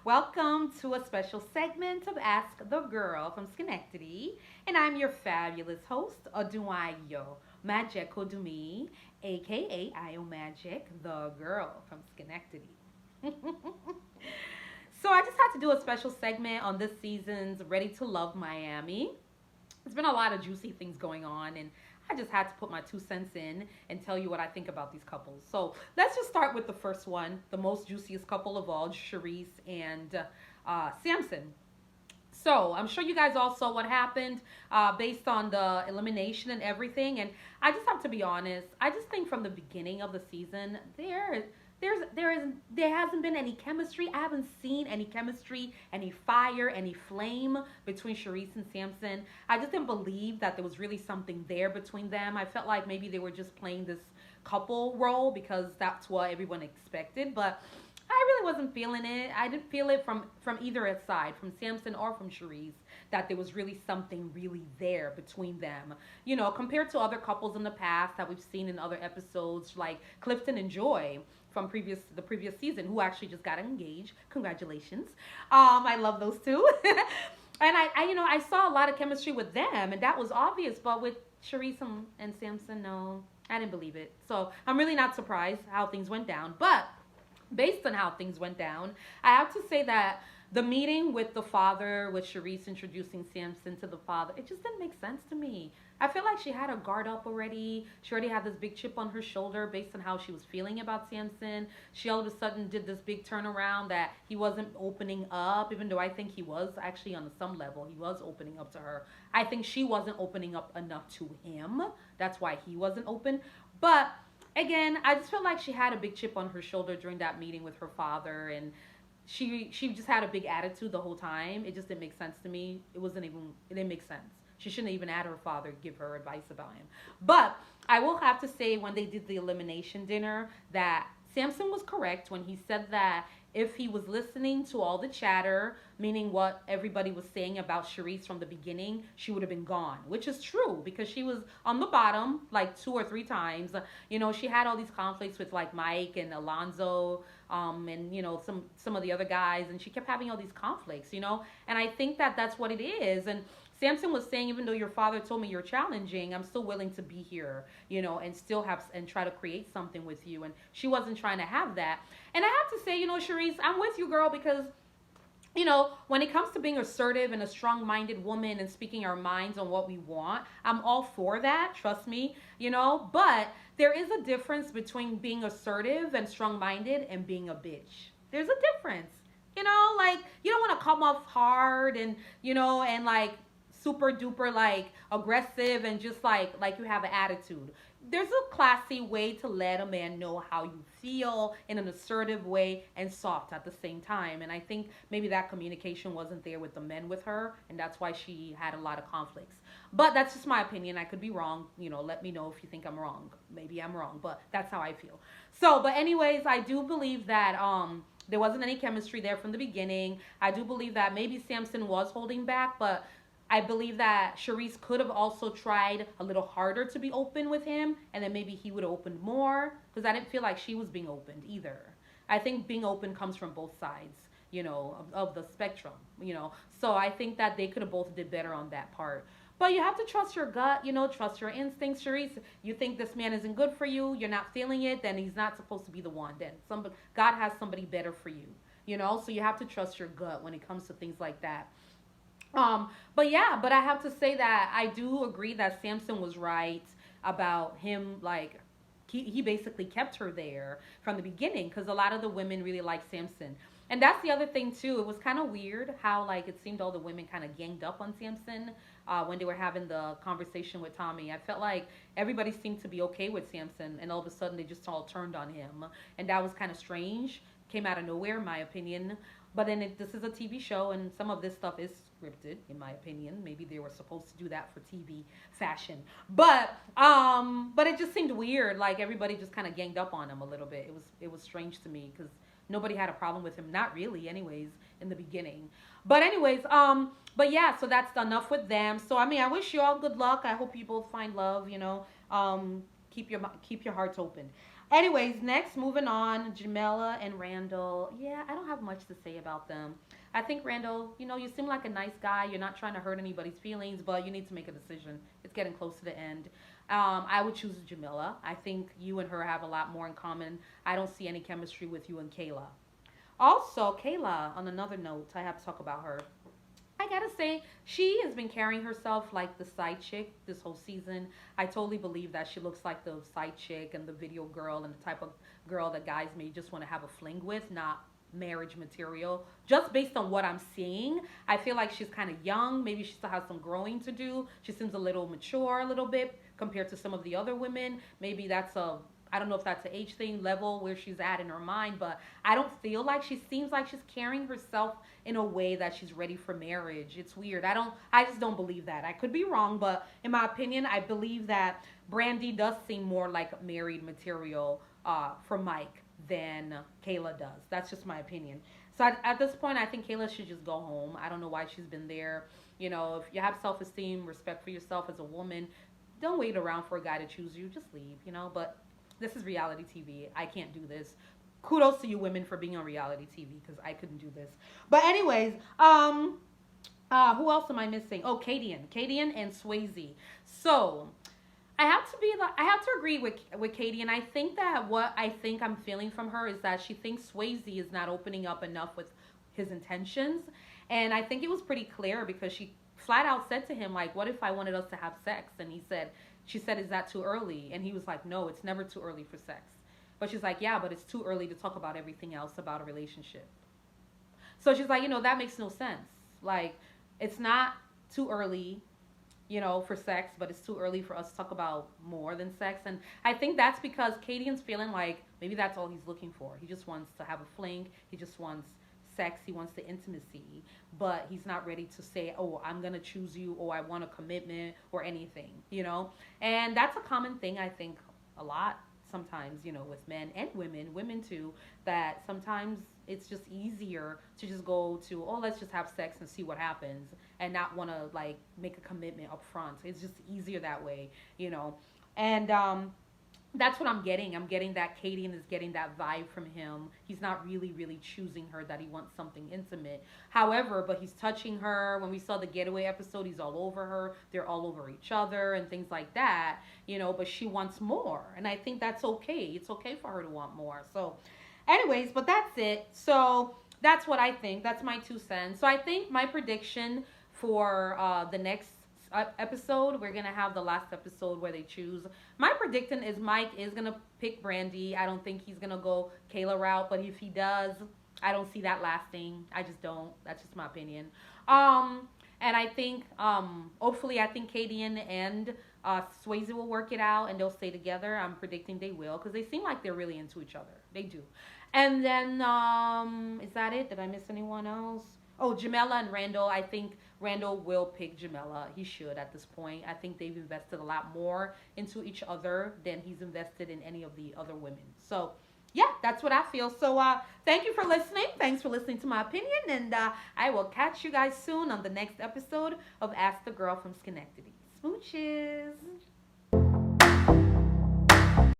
Welcome to a special segment of Ask the Girl from Schenectady. And I'm your fabulous host, Oduayo Magic Odumi, aka Io Magic, the girl from Schenectady. So I just had to do a special segment on this season's Ready to Love Miami. There's been a lot of juicy things going on, and I just had to put my 2 cents in and tell you what I think about these couples. So let's just start with the first one, the most juiciest couple of all, Charisse and Samson. So I'm sure you guys all saw what happened based on the elimination and everything. And I just have to be honest. I just think from the beginning of the season, there hasn't been any chemistry. I haven't seen any chemistry, any fire, any flame between Charisse and Samson. I just didn't believe that there was really something there between them. I felt like maybe they were just playing this couple role because that's what everyone expected. But I really wasn't feeling it. I didn't feel it from either side, from Samson or from Charisse, that there was really something really there between them. You know, compared to other couples in the past that we've seen in other episodes, like Clifton and Joy from the previous season, who actually just got engaged. Congratulations. I love those two. And I saw a lot of chemistry with them, and that was obvious. But with Charisse and Samson, no, I didn't believe it. So I'm really not surprised how things went down. But based on how things went down, I have to say that the meeting with the father, with Charisse introducing Samson to the father, it just didn't make sense to me. I feel like she had her guard up already. She already had this big chip on her shoulder based on how she was feeling about Samson. She all of a sudden did this big turnaround that he wasn't opening up, even though I think he was actually on some level. He was opening up to her. I think she wasn't opening up enough to him. That's why he wasn't open. But again, I just felt like she had a big chip on her shoulder during that meeting with her father, and she just had a big attitude the whole time. It just didn't make sense to me. It didn't make sense. She shouldn't even had her father give her advice about him. But I will have to say, when they did the elimination dinner, that Samson was correct when he said that if he was listening to all the chatter, meaning what everybody was saying about Charisse from the beginning, she would have been gone, which is true because she was on the bottom like 2 or 3 times. You know, she had all these conflicts with like Mike and Alonzo, and some of the other guys, and she kept having all these conflicts. And I think that that's what it is. And Samson was saying, even though your father told me you're challenging, I'm still willing to be here, and still have and try to create something with you. And she wasn't trying to have that. And I have to say, Charisse, I'm with you, girl, because when it comes to being assertive and a strong-minded woman and speaking our minds on what we want, I'm all for that. Trust me, But there is a difference between being assertive and strong-minded and being a bitch. There's a difference. Like you don't want to come off hard and like super duper like aggressive and just like you have an attitude. There's a classy way to let a man know how you feel in an assertive way and soft at the same time. And I think maybe that communication wasn't there with the men with her, and that's why she had a lot of conflicts. But that's just my opinion. I could be wrong. Let me know if you think I'm wrong. Maybe I'm wrong, but that's how I feel. So, but anyways, I do believe that there wasn't any chemistry there from the beginning. I do believe that maybe Samson was holding back, but I believe that Charisse could have also tried a little harder to be open with him, and then maybe he would have opened more, because I didn't feel like she was being opened either. I think being open comes from both sides, of the spectrum, So I think that they could have both did better on that part. But you have to trust your gut, trust your instincts, Charisse. You think this man isn't good for you, you're not feeling it, then he's not supposed to be the one. Then God has somebody better for you, So you have to trust your gut when it comes to things like that. But I have to say that I do agree that Samson was right about him, like, he basically kept her there from the beginning because a lot of the women really like Samson. And that's the other thing too. It was kind of weird how like it seemed all the women kind of ganged up on Samson when they were having the conversation with Tommy. I felt like everybody seemed to be okay with Samson, and all of a sudden they just all turned on him, and that was kind of strange. Came out of nowhere, in my opinion. But then this is a TV show, and some of this stuff is scripted, in my opinion. Maybe they were supposed to do that for TV fashion, but it just seemed weird. Like everybody just kind of ganged up on him a little bit. It was strange to me because nobody had a problem with him, not really, anyways, in the beginning. But anyways, but yeah, so that's enough with them. So I mean, I wish you all good luck. I hope you both find love. Keep your hearts open. Anyways, next, moving on, Jamela and Randall. Yeah, I don't have much to say about them. I think Randall, you seem like a nice guy. You're not trying to hurt anybody's feelings, but you need to make a decision. It's getting close to the end. I would choose Jamila. I think you and her have a lot more in common. I don't see any chemistry with you and Kayla. Also, Kayla, on another note, I have to talk about her. I gotta say, she has been carrying herself like the side chick this whole season. I totally believe that she looks like the side chick and the video girl and the type of girl that guys may just want to have a fling with, not marriage material. Just based on what I'm seeing, I feel like she's kind of young. Maybe she still has some growing to do. She seems a little mature, a little bit compared to some of the other women. Maybe that's a I don't know if that's an age thing level where she's at in her mind, but I don't feel like she seems like she's carrying herself in a way that she's ready for marriage. It's weird. I just don't believe that. I could be wrong, but in my opinion, I believe that Brandy does seem more like married material for Mike than Kayla does. That's just my opinion. So at this point, I think Kayla should just go home. I don't know why she's been there. If you have self esteem, respect for yourself as a woman, don't wait around for a guy to choose you. Just leave. But this is reality TV. I can't do this. Kudos to you women for being on reality TV because I couldn't do this. But anyways, who else am I missing? Oh, Kadian and Swayze. So I have to agree with Katie, and I think that what I think I'm feeling from her is that she thinks Swayze is not opening up enough with his intentions, and I think it was pretty clear because she flat out said to him like, "What if I wanted us to have sex?" And she said, "Is that too early?" And he was like, "No, it's never too early for sex." But she's like, "Yeah, but it's too early to talk about everything else about a relationship." So she's like, that makes no sense. Like, it's not too early, for sex, but it's too early for us to talk about more than sex. And I think that's because Cadian's feeling like maybe that's all he's looking for. He just wants to have a fling. He just wants sex. He wants the intimacy, but he's not ready to say, "Oh, I'm going to choose you," or "I want a commitment," or anything. And that's a common thing, I think, a lot sometimes, with men and women too, that sometimes it's just easier to just go to, "Oh, let's just have sex and see what happens," and not want to like make a commitment up front. It's just easier that way. And that's what I'm getting. I'm getting that Katie is getting that vibe from him. He's not really, really choosing her, that he wants something intimate. However, but he's touching her. When we saw the getaway episode, he's all over her. They're all over each other and things like that. But she wants more. And I think that's okay. It's okay for her to want more. So, anyways, but that's it. So, that's what I think. That's my 2 cents. So, I think my prediction for the next episode, we're gonna have the last episode where they choose. My prediction is Mike is gonna pick Brandy. I don't think he's gonna go Kayla route, but if he does, I don't see that lasting. I just don't. That's just my opinion. And I think hopefully I think Kadian and Swayze will work it out and they'll stay together. I'm predicting they will because they seem like they're really into each other. They do. And then is that it? Did I miss anyone else? Oh, Jamela and Randall. I think Randall will pick Jamela. He should at this point. I think they've invested a lot more into each other than he's invested in any of the other women. So, yeah, that's what I feel. So, thank you for listening. Thanks for listening to my opinion. And I will catch you guys soon on the next episode of Ask the Girl from Schenectady. Smooches.